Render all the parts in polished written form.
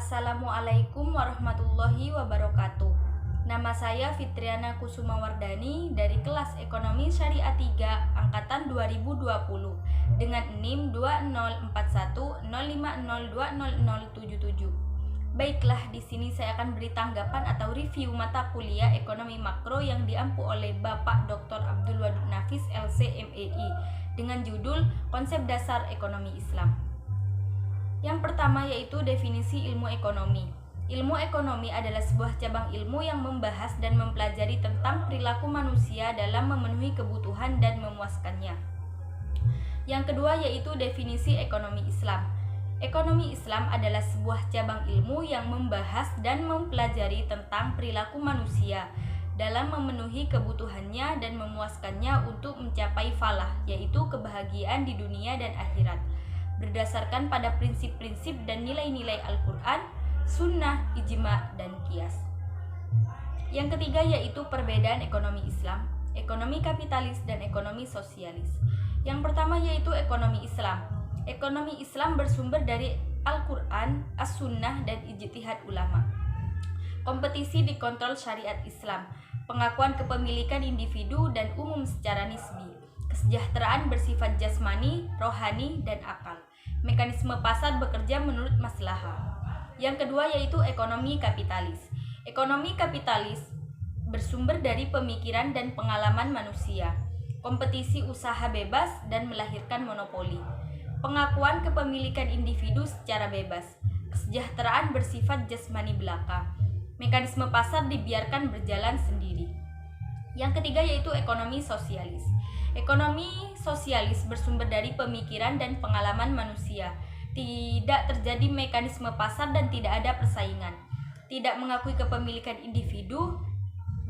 Assalamualaikum warahmatullahi wabarakatuh. Nama saya Fitriana Kusumawardani dari kelas Ekonomi Syariah 3 angkatan 2020 dengan NIM 204105020077. Baiklah, di sini saya akan beri tanggapan atau review mata kuliah Ekonomi Makro yang diampu oleh Bapak Dr. Abdul Wadud Nafis LC.MEI dengan judul Konsep Dasar Ekonomi Islam. Yang pertama yaitu definisi ilmu ekonomi. Ilmu ekonomi adalah sebuah cabang ilmu yang membahas dan mempelajari tentang perilaku manusia dalam memenuhi kebutuhan dan memuaskannya. Yang kedua yaitu definisi ekonomi Islam. Ekonomi Islam adalah sebuah cabang ilmu yang membahas dan mempelajari tentang perilaku manusia dalam memenuhi kebutuhannya dan memuaskannya untuk mencapai falah, yaitu kebahagiaan di dunia dan akhirat, berdasarkan pada prinsip-prinsip dan nilai-nilai Al-Quran, Sunnah, Ijma, dan Qiyas. Yang ketiga yaitu perbedaan ekonomi Islam, ekonomi kapitalis, dan ekonomi sosialis. Yang pertama yaitu ekonomi Islam. Ekonomi Islam bersumber dari Al-Quran, As-Sunnah, dan ijtihad ulama. Kompetisi dikontrol syariat Islam, pengakuan kepemilikan individu dan umum secara nisbi, kesejahteraan bersifat jasmani, rohani, dan akal. Mekanisme pasar bekerja menurut maslahah. Yang kedua yaitu ekonomi kapitalis. Ekonomi kapitalis bersumber dari pemikiran dan pengalaman manusia, kompetisi usaha bebas dan melahirkan monopoli, pengakuan kepemilikan individu secara bebas, kesejahteraan bersifat jasmani belaka. Mekanisme pasar dibiarkan berjalan sendiri. Yang ketiga yaitu ekonomi sosialis. Ekonomi sosialis bersumber dari pemikiran dan pengalaman manusia. Tidak terjadi mekanisme pasar dan tidak ada persaingan. Tidak mengakui kepemilikan individu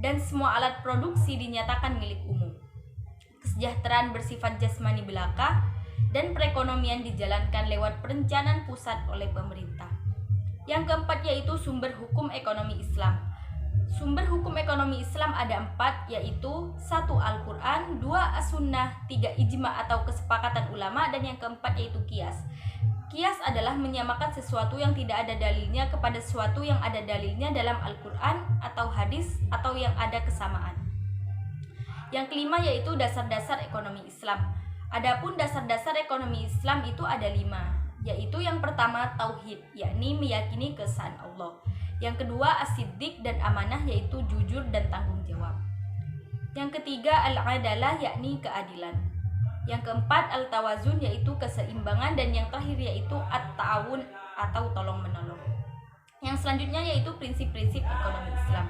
dan semua alat produksi dinyatakan milik umum. Kesejahteraan bersifat jasmani belaka dan perekonomian dijalankan lewat perencanaan pusat oleh pemerintah. Yang keempat yaitu sumber hukum ekonomi Islam. Sumber hukum ekonomi Islam ada 4, yaitu 1. Al-Quran, 2. As-Sunnah, 3. Ijma atau kesepakatan ulama, dan yang keempat yaitu Qiyas. Qiyas adalah menyamakan sesuatu yang tidak ada dalilnya kepada sesuatu yang ada dalilnya dalam Al-Quran atau hadis atau yang ada kesamaan. Yang kelima yaitu dasar-dasar ekonomi Islam. Adapun dasar-dasar ekonomi Islam itu ada 5, yaitu yang pertama tauhid, yakni meyakini keesaan Allah. Yang kedua as-siddiq dan amanah, yaitu jujur dan tanggung jawab. Yang ketiga al-adalah, yakni keadilan. Yang keempat al-tawazun, yaitu keseimbangan, dan yang terakhir yaitu at-ta'awun atau tolong menolong. Yang selanjutnya yaitu prinsip-prinsip ekonomi Islam.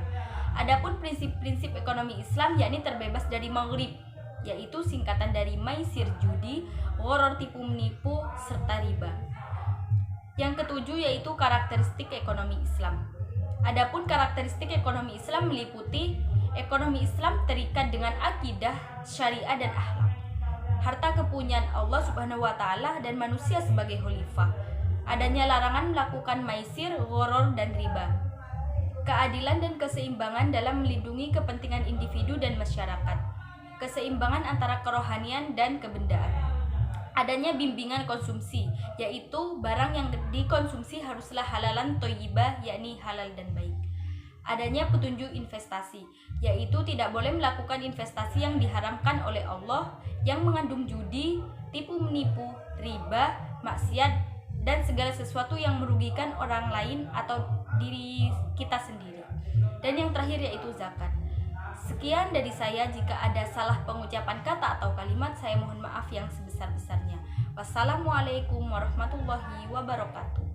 Adapun prinsip-prinsip ekonomi Islam yakni terbebas dari maghrib, yaitu singkatan dari maisir judi, gharar tipu menipu, serta riba. Yang ketujuh yaitu karakteristik ekonomi Islam. Adapun karakteristik ekonomi Islam meliputi ekonomi Islam terikat dengan akidah, syariah, dan akhlak, harta kepunyaan Allah Subhanahu wa taala dan manusia sebagai khalifah. Adanya larangan melakukan maisir, gharar, dan riba. Keadilan dan keseimbangan dalam melindungi kepentingan individu dan masyarakat. Keseimbangan antara kerohanian dan kebendaan. Adanya bimbingan konsumsi, yaitu barang yang dikonsumsi haruslah halalan thayyibah, yakni halal dan baik. Adanya petunjuk investasi, yaitu tidak boleh melakukan investasi yang diharamkan oleh Allah, yang mengandung judi, tipu menipu, riba, maksiat, dan segala sesuatu yang merugikan orang lain atau diri kita sendiri. Dan yang terakhir yaitu zakat. Sekian dari saya, jika ada salah pengucapan kata atau kalimat, saya mohon maaf yang sebesar-besarnya. Wassalamualaikum warahmatullahi wabarakatuh.